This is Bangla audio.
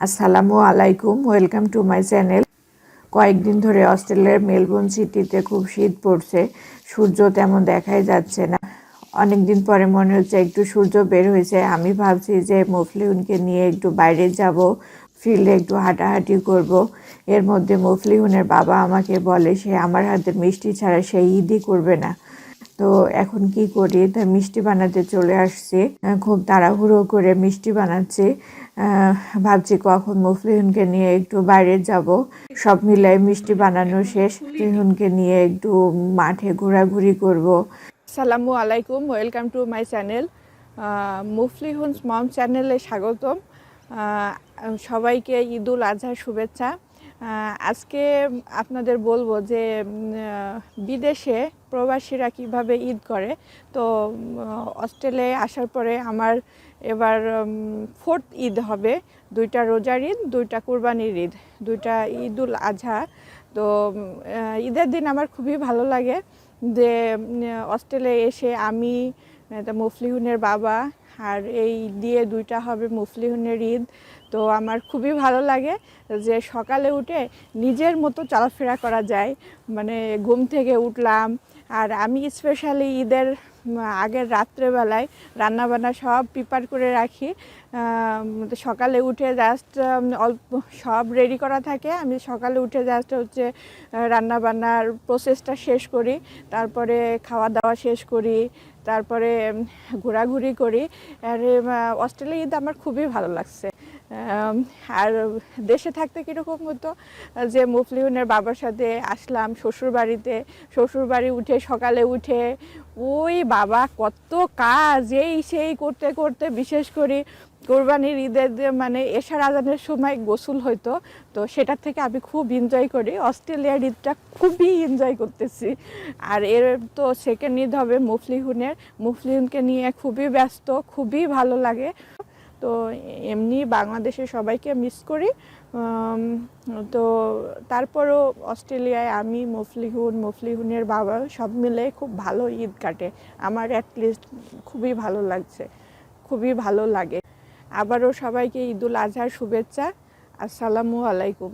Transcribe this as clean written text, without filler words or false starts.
আসসালামু আলাইকুম, ওয়েলকাম টু মাই চ্যানেল। কয়েকদিন ধরে অস্ট্রেলিয়ার মেলবোর্ন সিটিতে খুব শীত পড়ছে, সূর্য তেমন দেখাই যাচ্ছে না। অনেকদিন পরে মনে হচ্ছে একটু সূর্য বের হয়েছে। আমি ভাবছি যে মফলিহুনকে নিয়ে একটু বাইরে যাব, ফিল্ডে একটু হাঁটাহাঁটি করব। এর মধ্যে মফলিহুনের বাবা আমাকে বলে সে আমার হাতের মিষ্টি ছাড়া সে ঈদই করবে না। তো এখন কি করি, তাই মিষ্টি বানাতে চলে আসছি। খুব তাড়াহুড়ো করে মিষ্টি বানাচ্ছি। ভাবছি কখন মুফলিহুনকে নিয়ে একটু বাইরে যাব। সব মিলাই মিষ্টি বানানো শেষ, মুফলিহুনকে নিয়ে একটু মাঠে ঘোরাঘুরি করব। আসসালামু আলাইকুম, ওয়েলকাম টু মাই চ্যানেল। মুফলিহুনস মম চ্যানেলে স্বাগতম। সবাইকে ঈদুল আজহার শুভেচ্ছা। আজকে আপনাদের বলবো যে বিদেশে প্রবাসীরা কিভাবে ঈদ করে। তো অস্ট্রেলিয়ায় আসার পরে আমার এবার 4th ঈদ হবে। 2টা রোজার ঈদ, 2টা কুরবানির ঈদ, 2টা ঈদুল আজহা। তো ঈদের দিন আমার খুবই ভালো লাগে যে অস্ট্রেলিয়ায় এসে আমি মুফলিহুনের বাবা আর এই দিয়ে 2টা হবে মুফলিহুনের ঈদ। তো আমার খুবই ভালো লাগে যে সকালে উঠে নিজের মতো চলাফেরা করা যায়, মানে ঘুম থেকে উঠলাম। আর আমি স্পেশালি ঈদের আগের রাত্রেবেলায় রান্নাবান্না সব প্রিপার করে রাখি। সকালে উঠে জাস্ট অল্প সব রেডি করা থাকে, আমি সকালে উঠে জাস্ট হচ্ছে রান্নাবান্নার প্রসেসটা শেষ করি, তারপরে খাওয়া দাওয়া শেষ করি, তারপরে ঘোরাঘুরি করি। আর অস্ট্রেলিয়া ঈদ আমার খুবই ভালো লাগছে। আর দেশে থাকতে কীরকম হতো যে মুফলিহুনের বাবার সাথে আসলাম শ্বশুরবাড়িতে, শ্বশুরবাড়ি উঠে সকালে উঠে ওই বাবা কত কাজ এই সেই করতে করতে, বিশেষ করে কোরবানির ঈদের মানে এশার আজানের সময় গোসল হইতো। তো সেটার থেকে আমি খুব এনজয় করি, অস্ট্রেলিয়ার ঈদটা খুবই এনজয় করতেছি। আর এর তো সেকেন্ড ঈদ হবে মুফলিহুনকে নিয়ে খুবই ব্যস্ত, খুবই ভালো লাগে। তো এমনি বাংলাদেশে সবাইকে মিস করি। তো তারপরও অস্ট্রেলিয়ায় আমি মুফলিহুনের বাবা সব মিলে খুব ভালো ঈদ কাটে আমার, অ্যাটলিস্ট খুবই ভালো লাগছে, খুবই ভালো লাগে। আবারও সবাইকে ঈদুল আজহার শুভেচ্ছা। আসসালামু আলাইকুম।